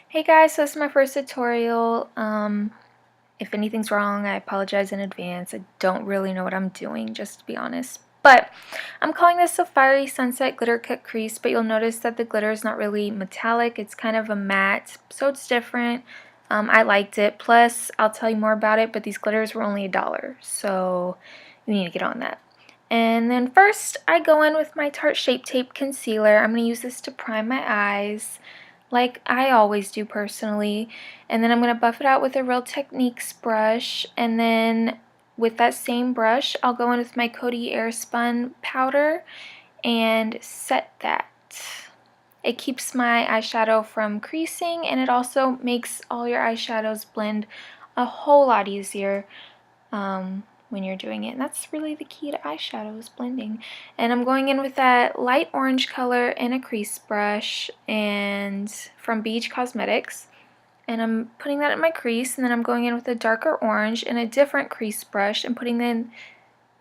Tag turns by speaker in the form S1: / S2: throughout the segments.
S1: Hey guys, so this is my first tutorial. If anything's wrong, I apologize in advance. I don't really know what I'm doing, just to be honest. But I'm calling this a Fiery Sunset Glitter Cut Crease, but you'll notice that the glitter is not really metallic. It's kind of a matte, so it's different. I liked it. Plus, I'll tell you more about it, but these glitters were only $1, so you need to get on that. And then first, I go in with my Tarte Shape Tape Concealer. I'm going to use this to prime my eyes, like I always do personally. And then I'm going to buff it out with a Real Techniques brush. And then with that same brush, I'll go in with my COTY AIRSPUN powder and set that. It keeps my eyeshadow from creasing, and it also makes all your eyeshadows blend a whole lot easier when you're doing it. And that's really the key to eyeshadows, blending. And I'm going in with that light orange color in a crease brush and from BEIGE Cosmetics. And I'm putting that in my crease, and then I'm going in with a darker orange in a different crease brush and putting in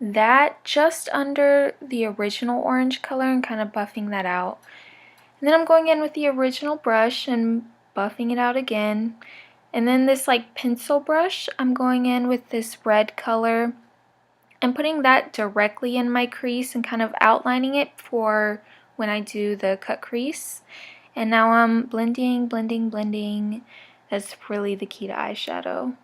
S1: that just under the original orange color and kind of buffing that out. And then I'm going in with the original brush and buffing it out again. And then this like pencil brush, I'm going in with this red color and putting that directly in my crease and kind of outlining it for when I do the cut crease. And now I'm blending, blending, blending. That's really the key to eyeshadow.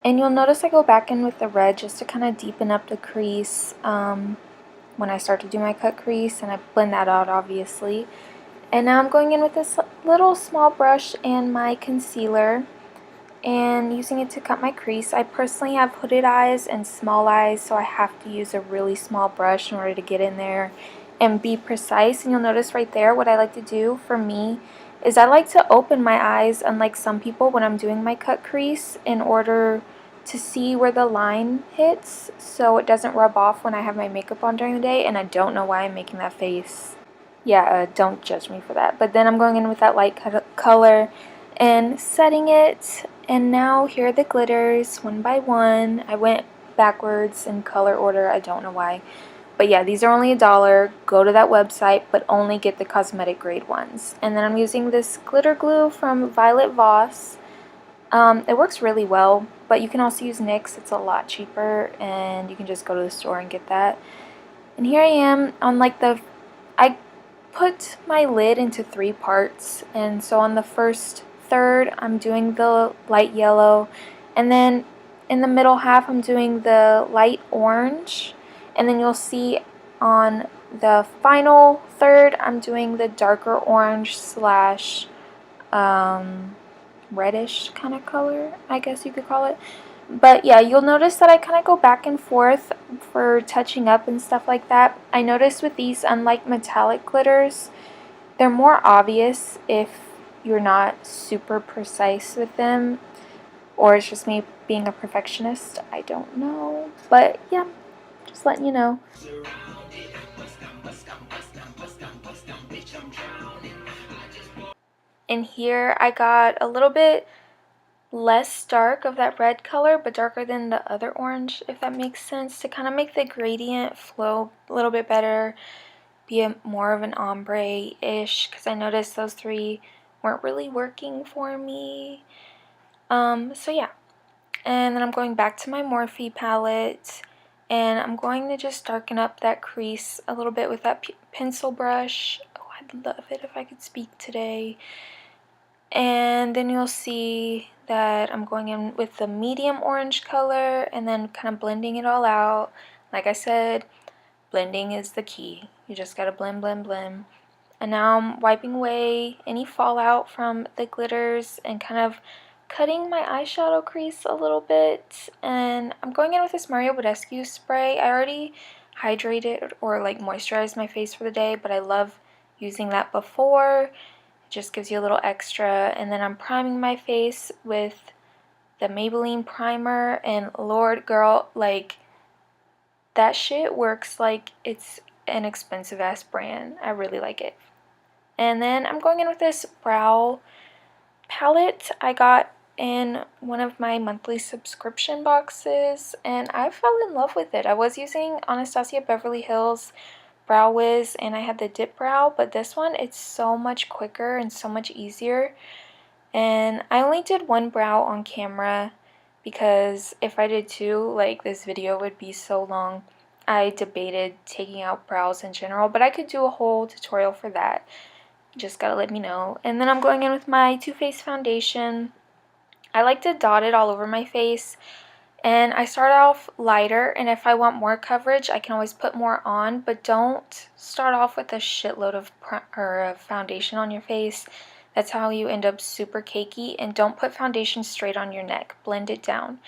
S1: And you'll notice I go back in with the red just to kind of deepen up the crease when I start to do my cut crease, and I blend that out obviously. And now I'm going in with this little small brush and my concealer and using it to cut my crease. I personally have hooded eyes and small eyes, so I have to use a really small brush in order to get in there and be precise. And you'll notice right there what I like to do for me is I like to open my eyes, unlike some people, when I'm doing my cut crease, in order to see where the line hits so it doesn't rub off when I have my makeup on during the day. And I don't know why I'm making that face. Yeah, don't judge me for that. But then I'm going in with that light color and setting it. And now here are the glitters one by one. I went backwards in color order. I don't know why. But yeah, these are only $1. Go to that website, but only get the cosmetic grade ones. And then I'm using this glitter glue from Violet VOSS. It works really well, but you can also use NYX. It's a lot cheaper, and you can just go to the store and get that. And here I am on like I put my lid into 3 parts, and so on the first third I'm doing the light yellow, and then in the middle half I'm doing the light orange, and then you'll see on the final third I'm doing the darker orange slash reddish kind of color, I guess you could call it. But yeah, you'll notice that I kind of go back and forth for touching up and stuff like that. I noticed with these, unlike metallic glitters, they're more obvious if you're not super precise with them, or it's just me being a perfectionist. I don't know. But yeah, just letting you know. And here I got a little bit less dark of that red color, but darker than the other orange, if that makes sense, to kind of make the gradient flow a little bit better, be more of an ombre-ish, because I noticed those 3 weren't really working for me. So yeah. And then I'm going back to my Morphe palette, and I'm going to just darken up that crease a little bit with that pencil brush. Oh, I'd love it if I could speak today. And then you'll see that I'm going in with the medium orange color and then kind of blending it all out. Like I said, blending is the key. You just gotta blend, blend, blend. And now I'm wiping away any fallout from the glitters and kind of cutting my eyeshadow crease a little bit. And I'm going in with this BADESCU spray. I already hydrated or like moisturized my face for the day, but I love using that before. Just gives you a little extra. And then I'm priming my face with the Maybelline primer, and Lord girl, like that shit works like it's an expensive ass brand. I really like it. And then I'm going in with this brow palette I got in one of my monthly subscription boxes, and I fell in love with it. I was using Anastasia Beverly Hills Brow Wiz, and I had the dip brow, but this one, it's so much quicker and so much easier. And I only did one brow on camera because if I did two, like, this video would be so long. I debated taking out brows in general, but I could do a whole tutorial for that. Just gotta let me know. And then I'm going in with my Too Faced foundation. I like to dot it all over my face. And I start off lighter, and if I want more coverage, I can always put more on, but don't start off with a shitload of foundation on your face. That's how you end up super cakey. And don't put foundation straight on your neck. Blend it down.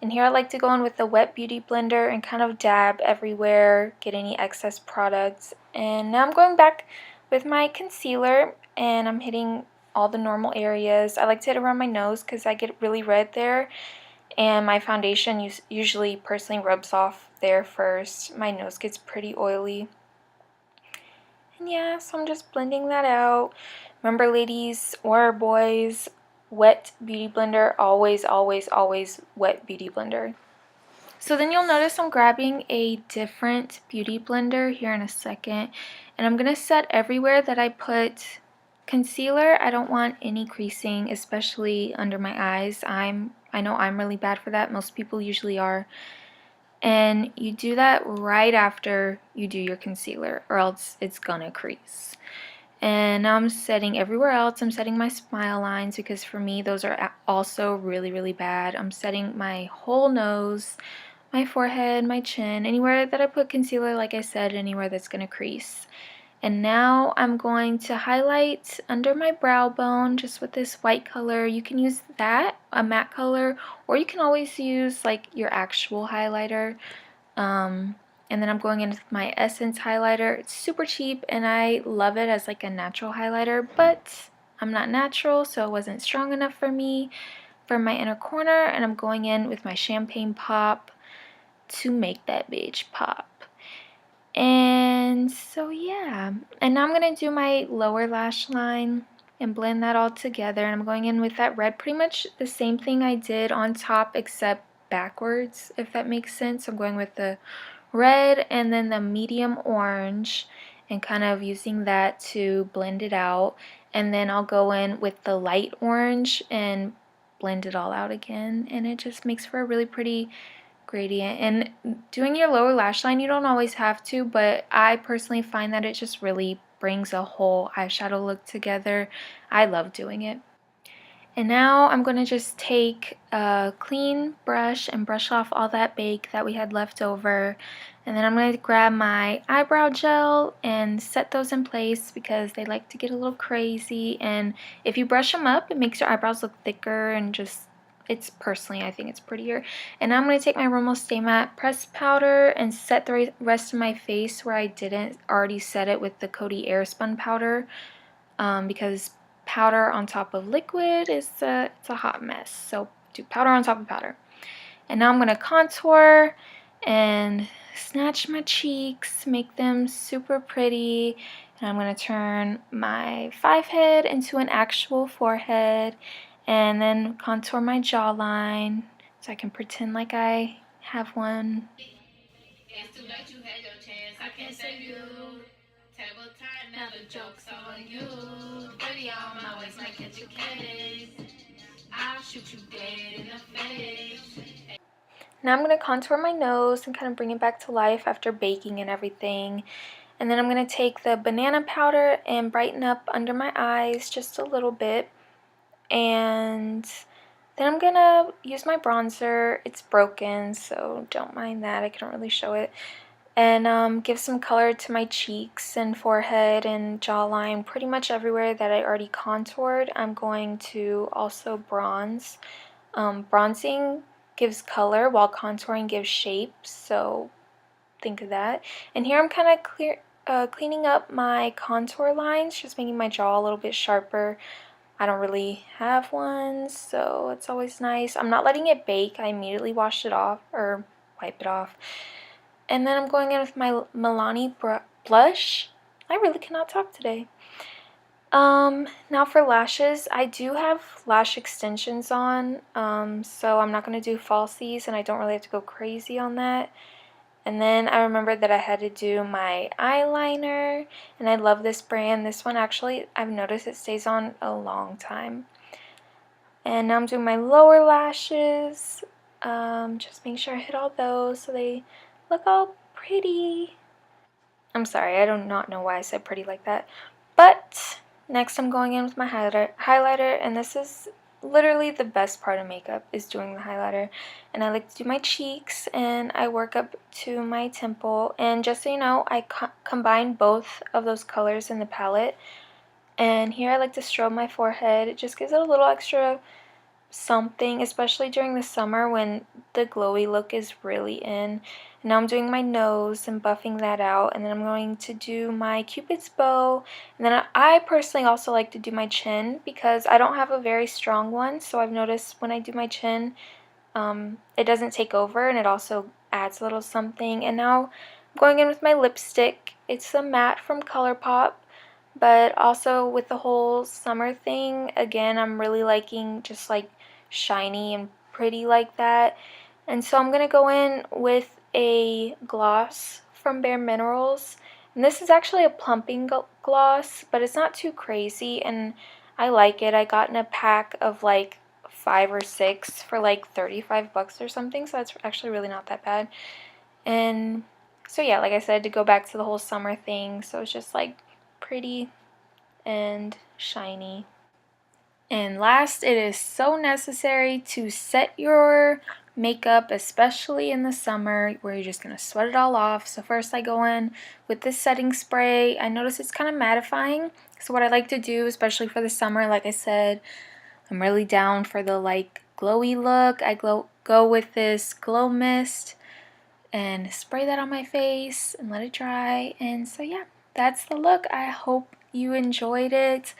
S1: And here I like to go in with the wet beauty blender and kind of dab everywhere, get any excess products. And now I'm going back with my concealer, and I'm hitting all the normal areas. I like to hit around my nose because I get really red there. And my foundation usually personally rubs off there first. My nose gets pretty oily. And yeah, so I'm just blending that out. Remember, ladies or boys, wet beauty blender. Always, always, always wet beauty blender. So then you'll notice I'm grabbing a different beauty blender here in a second. And I'm going to set everywhere that I put concealer. I don't want any creasing, especially under my eyes. I know I'm really bad for that. Most people usually are. And you do that right after you do your concealer, or else it's gonna crease. And now I'm setting everywhere else. I'm setting my smile lines because for me those are also really, really bad. I'm setting my whole nose, my forehead, my chin, anywhere that I put concealer, like I said, anywhere that's gonna crease. And now I'm going to highlight under my brow bone just with this white color. You can use that, a matte color, or you can always use like your actual highlighter. And then I'm going in with my Essence highlighter. It's super cheap and I love it as like a natural highlighter, but I'm not natural, so it wasn't strong enough for me for my inner corner. And I'm going in with my Champagne Pop to make that beige pop. And so yeah, and now I'm going to do my lower lash line and blend that all together. And I'm going in with that red, pretty much the same thing I did on top except backwards, if that makes sense. I'm going with the red and then the medium orange and kind of using that to blend it out. And then I'll go in with the light orange and blend it all out again, and it just makes for a really pretty gradient. And doing your lower lash line, you don't always have to, but I personally find that it just really brings a whole eyeshadow look together. I love doing it. And now I'm going to just take a clean brush and brush off all that bake that we had left over. And then I'm going to grab my eyebrow gel and set those in place because they like to get a little crazy. And if you brush them up, it makes your eyebrows look thicker and just, it's personally, I think it's prettier. And now I'm going to take my Rimmel Stay Matte pressed powder and set the rest of my face where I didn't already set it with the COTY AIRSPUN powder because powder on top of liquid it's a hot mess. So do powder on top of powder. And now I'm going to contour and snatch my cheeks, make them super pretty. And I'm going to turn my 5 head into an actual forehead and then contour my jawline so I can pretend like I have one. It's too late, you had your chance. I can't save you. Table time, now the joke's on you. Baby, on my waist, might catch a case. I'll shoot you dead in the face. Now I'm going to contour my nose and kind of bring it back to life after baking and everything. And then I'm going to take the banana powder and brighten up under my eyes just a little bit. And then I'm going to use my bronzer. It's broken, so don't mind that. I can't really show it. And give some color to my cheeks and forehead and jawline, pretty much everywhere that I already contoured. I'm going to also bronze. Bronzing gives color while contouring gives shape, so think of that. And here I'm kind of cleaning up my contour lines, just making my jaw a little bit sharper. I don't really have one, so it's always nice. I'm not letting it bake. I immediately wash it off or wipe it off. And then I'm going in with my Milani blush. I really cannot talk today. Now for lashes, I do have lash extensions on, so I'm not going to do falsies, and I don't really have to go crazy on that. And then I remembered that I had to do my eyeliner, and I love this brand. This one actually, I've noticed it stays on a long time. And now I'm doing my lower lashes. Just make sure I hit all those so they look all pretty. I'm sorry, I do not know why I said pretty like that. But next I'm going in with my highlighter, and this is literally the best part of makeup, is doing the highlighter. And I like to do my cheeks, and I work up to my temple. And just so you know, I combine both of those colors in the palette. And here I like to strobe my forehead. It just gives it a little extra something, especially during the summer when the glowy look is really in. And now I'm doing my nose and buffing that out, and then I'm going to do my Cupid's bow, and then I personally also like to do my chin because I don't have a very strong one, so I've noticed when I do my chin, it doesn't take over, and it also adds a little something. And now I'm going in with my lipstick. It's a matte from ColourPop. But also with the whole summer thing, again, I'm really liking just like shiny and pretty like that. And so I'm going to go in with a gloss from BAREMINERALS. And this is actually a plumping gloss, but it's not too crazy, and I like it. I got in a pack of like 5 or 6 for like 35 bucks or something, so that's actually really not that bad. And so yeah, like I said, to go back to the whole summer thing, so it's just like pretty and shiny. And last, it is so necessary to set your makeup, especially in the summer where you're just going to sweat it all off. So first I go in with this setting spray. I notice it's kind of mattifying. So what I like to do, especially for the summer, like I said, I'm really down for the like glowy look. I go with this glow mist and spray that on my face and let it dry. And so yeah, that's the look. I hope you enjoyed it.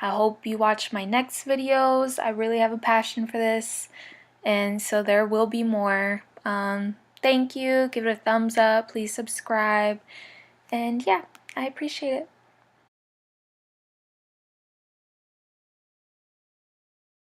S1: I hope you watch my next videos. I really have a passion for this, and so there will be more. Thank you. Give it a thumbs up. Please subscribe. And yeah, I appreciate it.